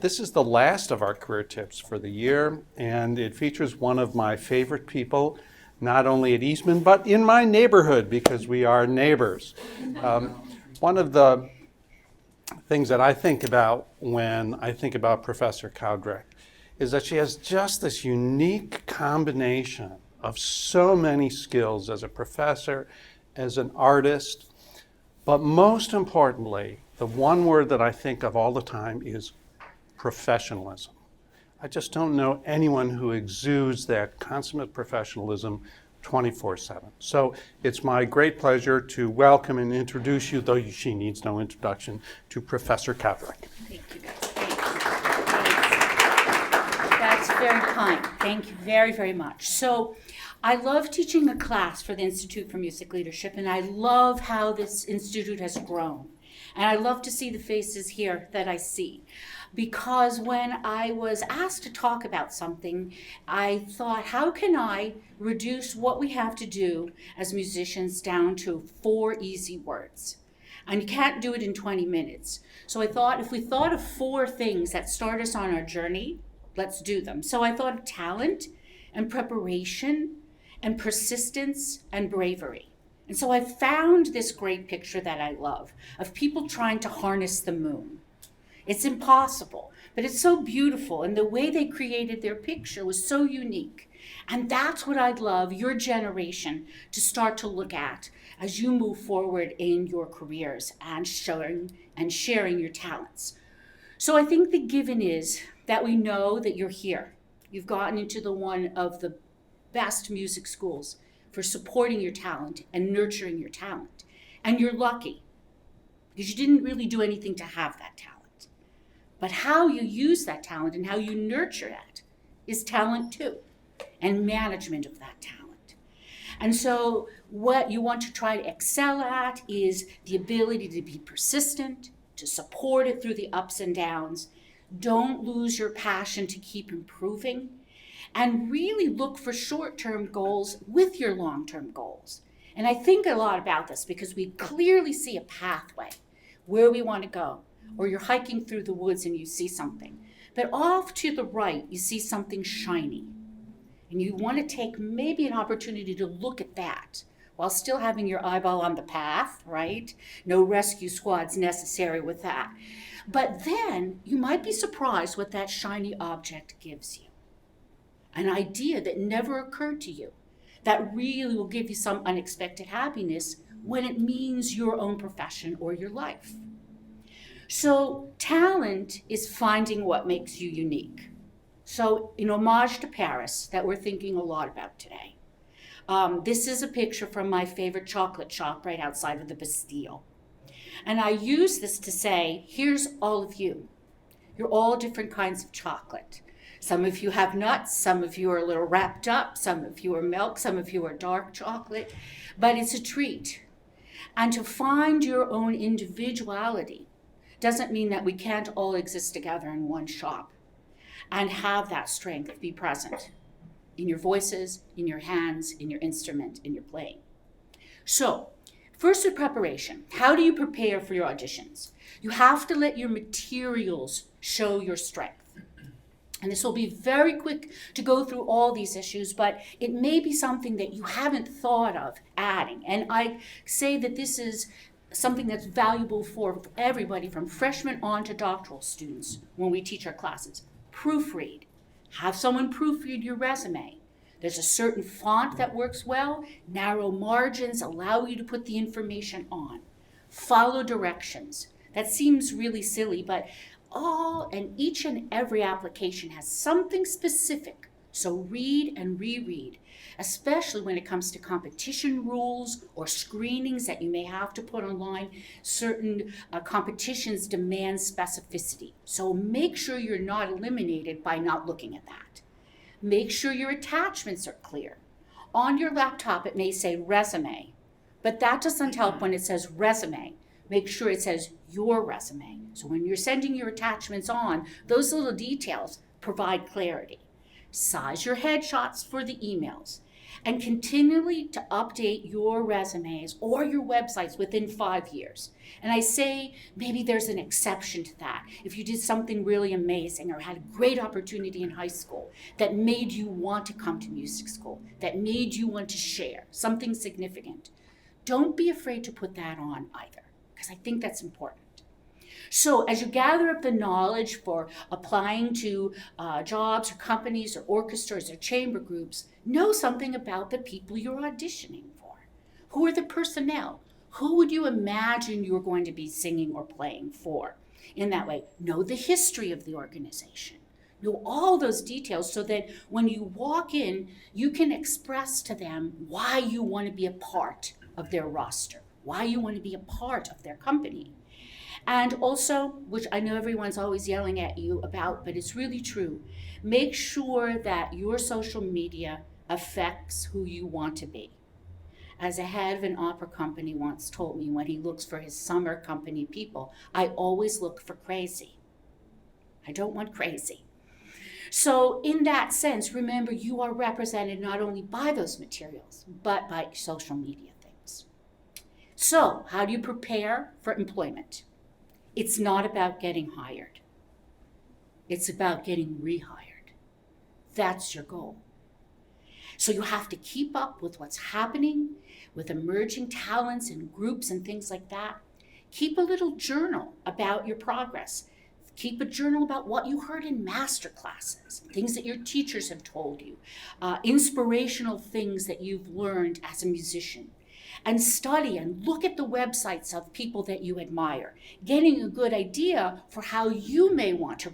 This is the last of our career tips for the year, and it features one of my favorite people, not only at Eastman, but in my neighborhood, because we are neighbors. One of the things that I think about when I think about Professor Cowdrick is that she has just this unique combination of so many skills as a professor, as an artist, but most importantly, the one word that I think of all the time is professionalism. I just don't know anyone who exudes that consummate professionalism 24/7. So it's my great pleasure to welcome and introduce you, though she needs no introduction, to Professor Cowdrick. Thank you, guys. Thank you. That's very kind. Thank you very, very much. So I love teaching a class for the Institute for Music Leadership, and I love how this institute has grown. And I love to see the faces here that I see. Because when I was asked to talk about something, I thought, how can I reduce what we have to do as musicians down to 4 easy words? And you can't do it in 20 minutes. So I thought, if we thought of 4 things that start us on our journey, let's do them. So I thought of talent and preparation and persistence and bravery. And so I found this great picture that I love of people trying to harness the moon. It's impossible, but it's so beautiful, and the way they created their picture was so unique. And that's what I'd love your generation to start to look at as you move forward in your careers and sharing your talents. So I think the given is that we know that you're here. You've gotten into one of the best music schools for supporting your talent and nurturing your talent. And you're lucky because you didn't really do anything to have that talent. But how you use that talent and how you nurture it is talent too, and management of that talent. And so what you want to try to excel at is the ability to be persistent, to support it through the ups and downs. Don't lose your passion to keep improving, and really look for short-term goals with your long-term goals. And I think a lot about this because we clearly see a pathway where we want to go. Or you're hiking through the woods and you see something. But off to the right, you see something shiny. And you want to take maybe an opportunity to look at that while still having your eyeball on the path, right? No rescue squads necessary with that. But then you might be surprised what that shiny object gives you. An idea that never occurred to you, that really will give you some unexpected happiness when it means your own profession or your life. So talent is finding what makes you unique. So in homage to Paris that we're thinking a lot about today, this is a picture from my favorite chocolate shop right outside of the Bastille. And I use this to say, here's all of you. You're all different kinds of chocolate. Some of you have nuts, some of you are a little wrapped up, some of you are milk, some of you are dark chocolate, but it's a treat. And to find your own individuality doesn't mean that we can't all exist together in one shop and have that strength be present in your voices, in your hands, in your instrument, in your playing. So, first with preparation. How do you prepare for your auditions? You have to let your materials show your strength. And this will be very quick to go through all these issues, but it may be something that you haven't thought of adding. And I say that this is something that's valuable for everybody from freshmen on to doctoral students when we teach our classes. Proofread. Have someone proofread your resume. There's a certain font that works well. Narrow margins allow you to put the information on. Follow directions. That seems really silly, but each and every application has something specific. So read and reread, especially when it comes to competition rules or screenings that you may have to put online. Certain competitions demand specificity. So make sure you're not eliminated by not looking at that. Make sure your attachments are clear. On your laptop, it may say resume, but that doesn't help when it says resume. Make sure it says your resume. So when you're sending your attachments on, those little details provide clarity. Size your headshots for the emails. and continually to update your resumes or your websites within 5 years. And I say maybe there's an exception to that. If you did something really amazing or had a great opportunity in high school that made you want to come to music school, that made you want to share something significant, don't be afraid to put that on either, because I think that's important. So as you gather up the knowledge for applying to jobs or companies or orchestras or chamber groups, know something about the people you're auditioning for. Who are the personnel? Who would you imagine you're going to be singing or playing for? In that way, know the history of the organization. Know all those details so that when you walk in, you can express to them why you want to be a part of their roster, why you want to be a part of their company. And also, which I know everyone's always yelling at you about, but it's really true, make sure that your social media affects who you want to be. As a head of an opera company once told me when he looks for his summer company people, I always look for crazy. I don't want crazy. So in that sense, remember you are represented not only by those materials, but by social media things. So how do you prepare for employment? It's not about getting hired. It's about getting rehired. That's your goal. So you have to keep up with what's happening with emerging talents and groups and things like that. Keep a little journal about your progress. Keep a journal about what you heard in master classes, things that your teachers have told you, inspirational things that you've learned as a musician. And study and look at the websites of people that you admire, getting a good idea for how you may want to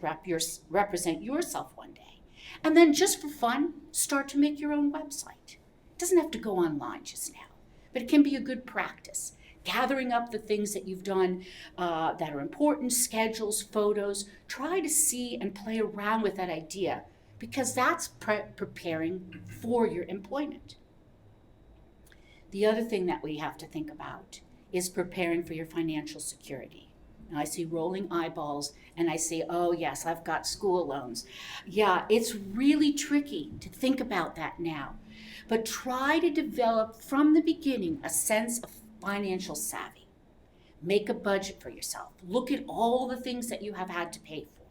represent yourself one day. And then just for fun, start to make your own website. It doesn't have to go online just now, but it can be a good practice. Gathering up the things that you've done that are important, schedules, photos. Try to see and play around with that idea because that's preparing for your employment. The other thing that we have to think about is preparing for your financial security. Now I see rolling eyeballs and I say, oh yes, I've got school loans. Yeah, it's really tricky to think about that now. But try to develop from the beginning a sense of financial savvy. Make a budget for yourself. Look at all the things that you have had to pay for.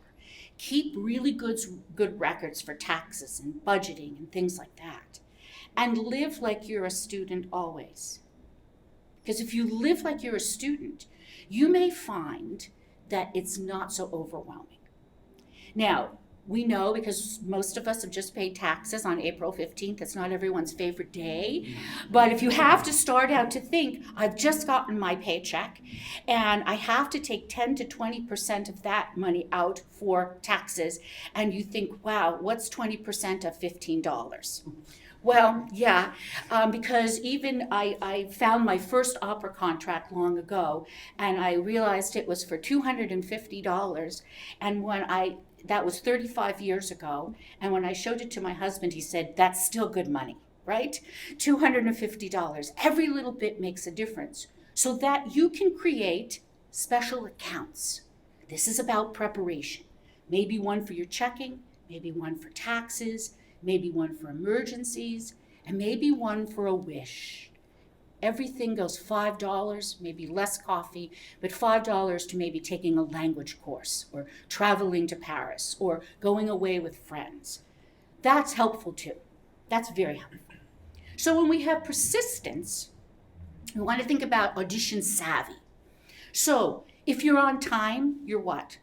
Keep really good records for taxes and budgeting and things like that. And live like you're a student always. Because if you live like you're a student, you may find that it's not so overwhelming. Now, we know because most of us have just paid taxes on April 15th. It's not everyone's favorite day. But if you have to start out to think, I've just gotten my paycheck and I have to take 10 to 20% of that money out for taxes. And you think, wow, what's 20% of $15? Well, yeah, because even I found my first opera contract long ago, and I realized it was for $250, and that was 35 years ago, and when I showed it to my husband, he said, that's still good money, right? $250. Every little bit makes a difference, so that you can create special accounts. This is about preparation. Maybe one for your checking, maybe one for taxes, maybe one for emergencies, and maybe one for a wish. Everything goes $5, maybe less coffee, but $5 to maybe taking a language course or traveling to Paris or going away with friends. That's helpful too. That's very helpful. So when we have persistence, we want to think about audition savvy. So if you're on time, you're what?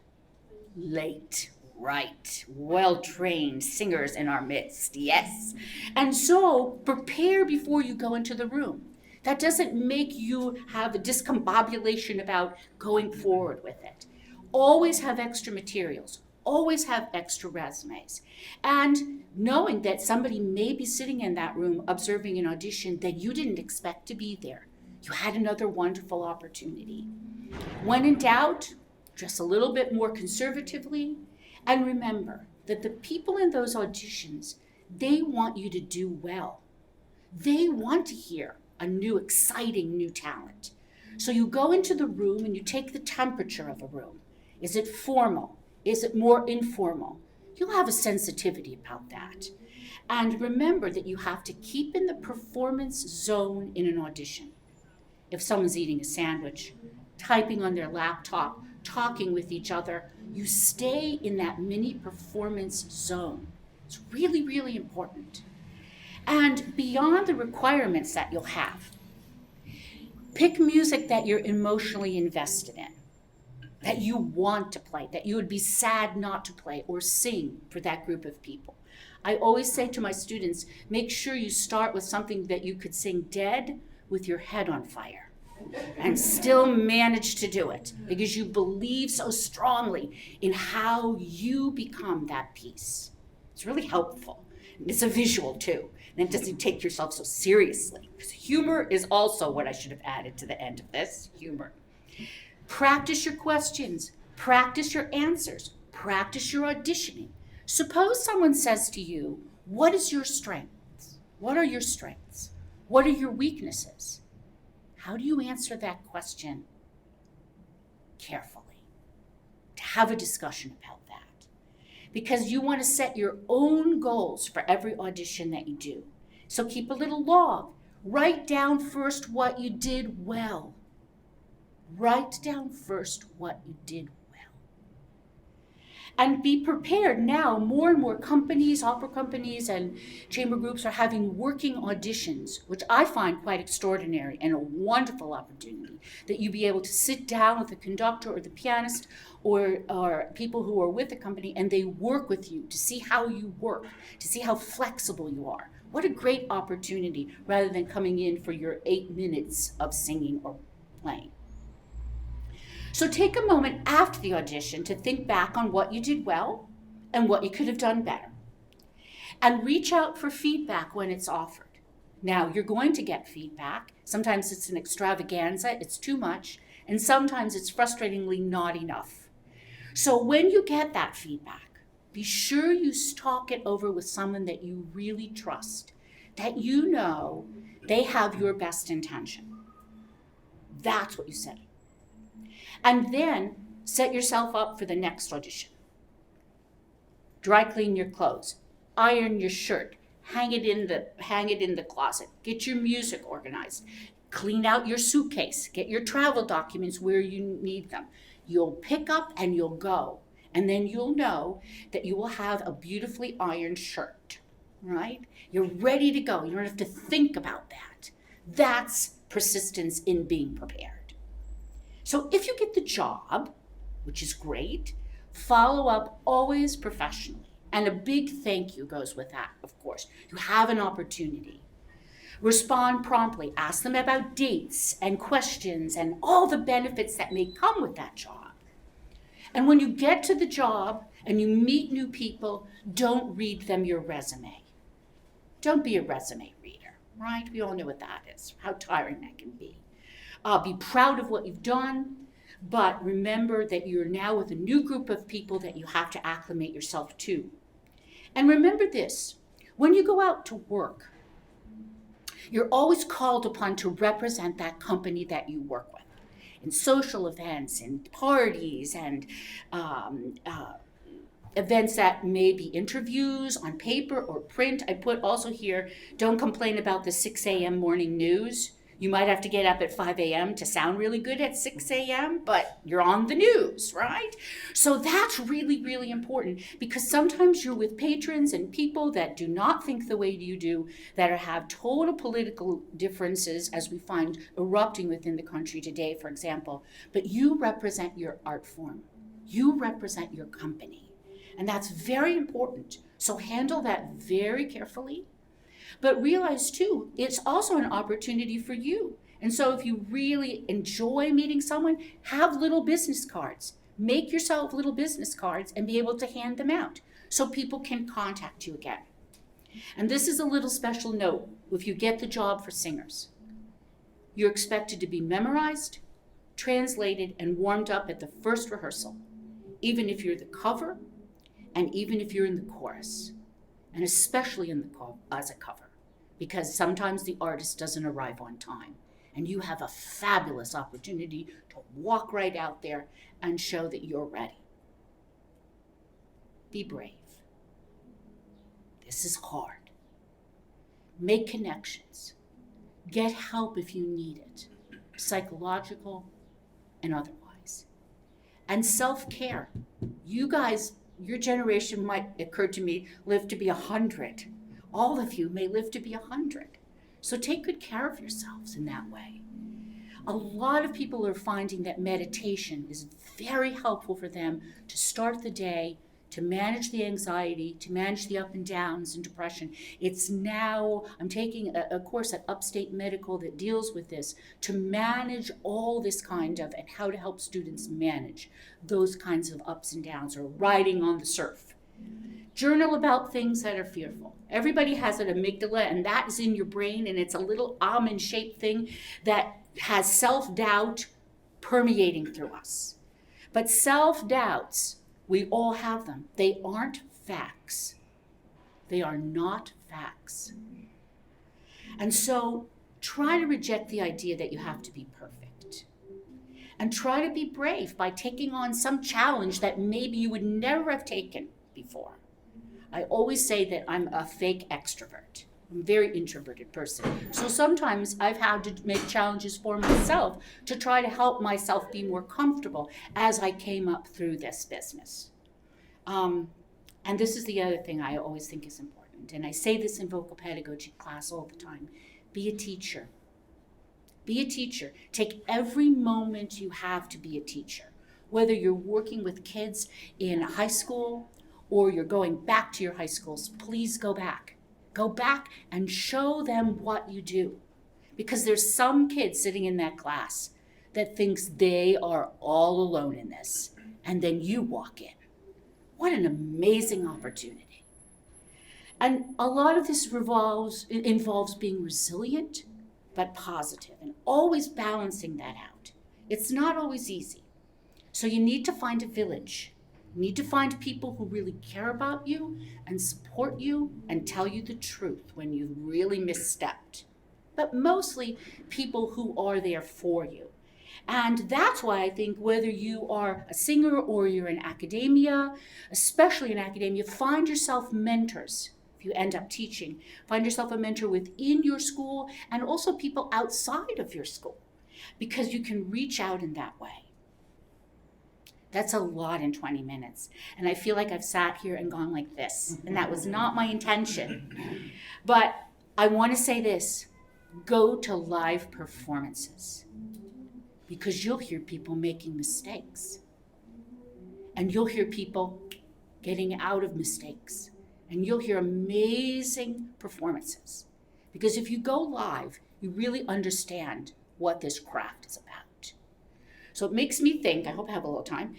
Late. Right, well-trained singers in our midst, yes. And so prepare before you go into the room. That doesn't make you have a discombobulation about going forward with it. Always have extra materials, always have extra resumes. And knowing that somebody may be sitting in that room observing an audition that you didn't expect to be there. You had another wonderful opportunity. When in doubt, dress a little bit more conservatively. And remember that the people in those auditions, they want you to do well. They want to hear a new, exciting new talent. So you go into the room and you take the temperature of a room. Is it formal? Is it more informal? you'll have a sensitivity about that. And remember that you have to keep in the performance zone in an audition. If someone's eating a sandwich, typing on their laptop, talking with each other, you stay in that mini performance zone. It's really, really important. And beyond the requirements that you'll have, pick music that you're emotionally invested in, that you want to play, that you would be sad not to play or sing for that group of people. I always say to my students, make sure you start with something that you could sing dead with your head on fire and still manage to do it because you believe so strongly in how you become that piece. It's really helpful. It's a visual too, and it doesn't take yourself so seriously. Because humor is also what I should have added to the end of this, humor. Practice your questions, practice your answers, practice your auditioning. Suppose someone says to you, what is your strengths? What are your strengths? What are your weaknesses? How do you answer that question carefully? To have a discussion about that. Because you want to set your own goals for every audition that you do. So keep a little log. Write down first what you did well. Write down first what you did well. And be prepared now. More and more companies, opera companies, and chamber groups are having working auditions, which I find quite extraordinary and a wonderful opportunity that you be able to sit down with the conductor or the pianist or people who are with the company and they work with you to see how you work, to see how flexible you are. What a great opportunity rather than coming in for your 8 minutes of singing or playing. So take a moment after the audition to think back on what you did well and what you could have done better. And reach out for feedback when it's offered. Now, you're going to get feedback. Sometimes it's an extravaganza, it's too much, and sometimes it's frustratingly not enough. So when you get that feedback, be sure you talk it over with someone that you really trust, that you know they have your best intention. That's what you said. And then set yourself up for the next audition. Dry clean your clothes, iron your shirt, hang it in the closet, get your music organized, clean out your suitcase, get your travel documents where you need them. You'll pick up and you'll go. And then you'll know that you will have a beautifully ironed shirt, right? You're ready to go. You don't have to think about that. That's persistence in being prepared. So if you get the job, which is great, follow up always professionally. And a big thank you goes with that, of course. You have an opportunity. Respond promptly. Ask them about dates and questions and all the benefits that may come with that job. And when you get to the job and you meet new people, don't read them your resume. Don't be a resume reader, right? We all know what that is, how tiring that can be. Be proud of what you've done, but remember that you're now with a new group of people that you have to acclimate yourself to. And remember this, when you go out to work, you're always called upon to represent that company that you work with in social events and parties and events that may be interviews on paper or print. I put also here, don't complain about the 6 a.m. morning news. You might have to get up at 5 a.m. to sound really good at 6 a.m., but you're on the news, right? So that's really, really important because sometimes you're with patrons and people that do not think the way you do, that have total political differences, as we find erupting within the country today, for example, but you represent your art form. You represent your company, and that's very important. So handle that very carefully. But realize too, it's also an opportunity for you. And so if you really enjoy meeting someone, have little business cards. Make yourself little business cards and be able to hand them out so people can contact you again. And this is a little special note if you get the job for singers. You're expected to be memorized, translated, and warmed up at the first rehearsal, even if you're the cover and even if you're in the chorus. And especially as a cover, because sometimes the artist doesn't arrive on time. And you have a fabulous opportunity to walk right out there and show that you're ready. Be brave. This is hard. Make connections. Get help if you need it, psychological and otherwise. And self-care. You guys, your generation might, occur to me, live to be 100. All of you may live to be 100. So take good care of yourselves in that way. A lot of people are finding that meditation is very helpful for them to start the day, to manage the anxiety, to manage the up and downs and depression. It's now, I'm taking a course at Upstate Medical that deals with this, to manage all this kind of, and how to help students manage those kinds of ups and downs, or riding on the surf. Journal about things that are fearful. Everybody has an amygdala, and that is in your brain, and it's a little almond-shaped thing that has self-doubt permeating through us. But self-doubts, we all have them. They aren't facts. They are not facts. And so try to reject the idea that you have to be perfect. And try to be brave by taking on some challenge that maybe you would never have taken before. I always say that I'm a fake extrovert. I'm a very introverted person. So sometimes I've had to make challenges for myself to try to help myself be more comfortable as I came up through this business. And this is the other thing I always think is important. And I say this in vocal pedagogy class all the time. Be a teacher. Be a teacher. Take every moment you have to be a teacher. Whether you're working with kids in high school or you're going back to your high schools, please go back. Go back and show them what you do. Because there's some kids sitting in that class that thinks they are all alone in this. And then you walk in. What an amazing opportunity. And a lot of this involves being resilient, but positive, and always balancing that out. It's not always easy. So you need to find a village. You need to find people who really care about you and support you and tell you the truth when you've really misstepped. But mostly people who are there for you. And that's why I think whether you are a singer or you're in academia, especially in academia, find yourself mentors. If you end up teaching, find yourself a mentor within your school and also people outside of your school, because you can reach out in that way. That's a lot in 20 minutes. And I feel like I've sat here and gone like this, and that was not my intention. But I want to say this, go to live performances, because you'll hear people making mistakes. And you'll hear people getting out of mistakes. And you'll hear amazing performances. Because if you go live, you really understand what this craft is about. So it makes me think, I hope I have a little time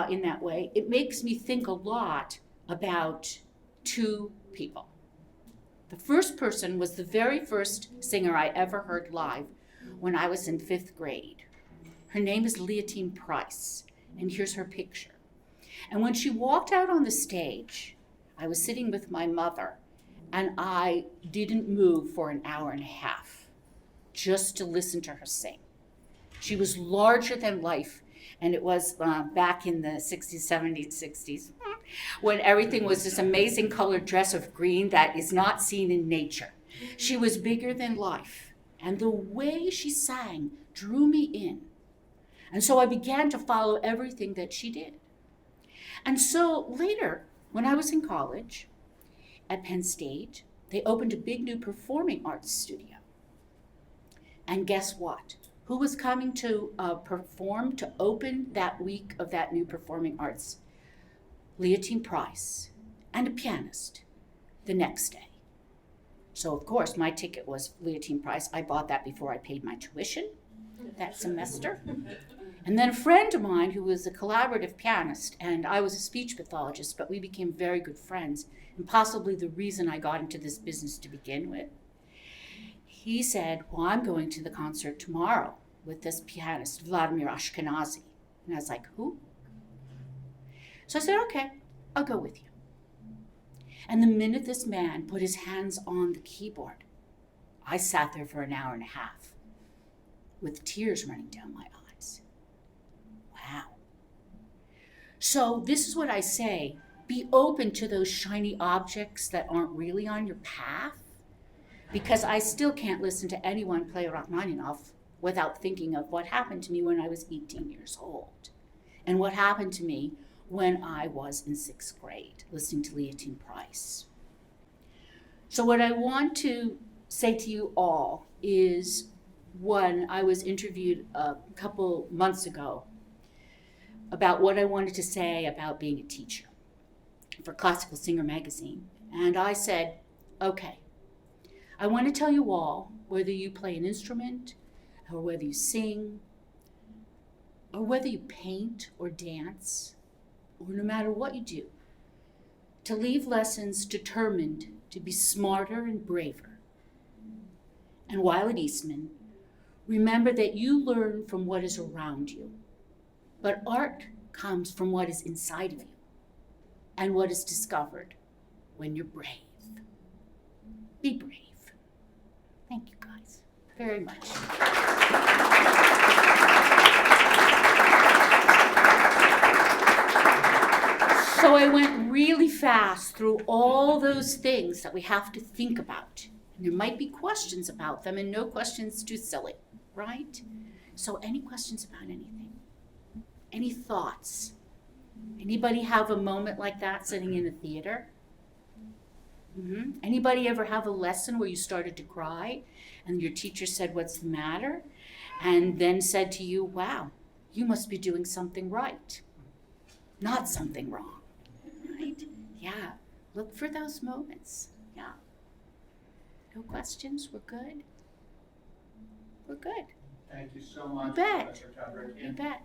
in that way, it makes me think a lot about two people. The first person was the very first singer I ever heard live when I was in 5th grade. Her name is Leontine Price, and here's her picture. And when she walked out on the stage, I was sitting with my mother, and I didn't move for an hour and a half just to listen to her sing. She was larger than life, and it was back in the 60s, 70s, 60s, when everything was this amazing colored dress of green that is not seen in nature. She was bigger than life, and the way she sang drew me in. And so I began to follow everything that she did. And so later, when I was in college at Penn State, they opened a big new performing arts studio. And guess what? Who was coming to perform to open that week of that new performing arts? Leontine Price, and a pianist the next day. So of course my ticket was Leontine Price. I bought that before I paid my tuition that semester. And then a friend of mine who was a collaborative pianist, and I was a speech pathologist, but we became very good friends, and possibly the reason I got into this business to begin with. He said, well, I'm going to the concert tomorrow with this pianist, Vladimir Ashkenazy. And I was like, who? So I said, okay, I'll go with you. And the minute this man put his hands on the keyboard, I sat there for an hour and a half with tears running down my eyes. Wow. So this is what I say Be open to those shiny objects that aren't really on your path, because I still can't listen to anyone play Rachmaninoff without thinking of what happened to me when I was 18 years old, and what happened to me when I was in 6th grade, listening to Leontine Price. So what I want to say to you all is, when I was interviewed a couple months ago about what I wanted to say about being a teacher for Classical Singer magazine, and I said, okay, I want to tell you all, whether you play an instrument, or whether you sing, or whether you paint or dance, or no matter what you do, to leave lessons determined to be smarter and braver. And while at Eastman, remember that you learn from what is around you, but art comes from what is inside of you and what is discovered when you're brave. Be brave. Thank you guys very much. So I went really fast through all those things that we have to think about. And there might be questions about them, and no question's too silly, right? So any questions about anything? Any thoughts? Anybody have a moment like that sitting in a theater? Mm-hmm. Anybody ever have a lesson where you started to cry and your teacher said, "What's the matter?" and then said to you, "Wow, you must be doing something right, not something wrong," right? Yeah, look for those moments. Yeah. No questions? We're good? We're good. Thank you so much, You bet. Professor Cowdrick. You bet.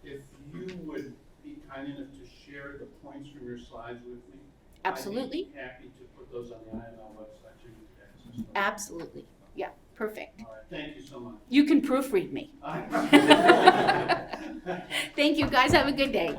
If you would be kind enough to share the points from your slides with me, Absolutely. I'd be happy to put those on the IML website so you can access them. Absolutely. Yeah, perfect. All right, thank you so much. You can proofread me. Thank you, guys. Have a good day.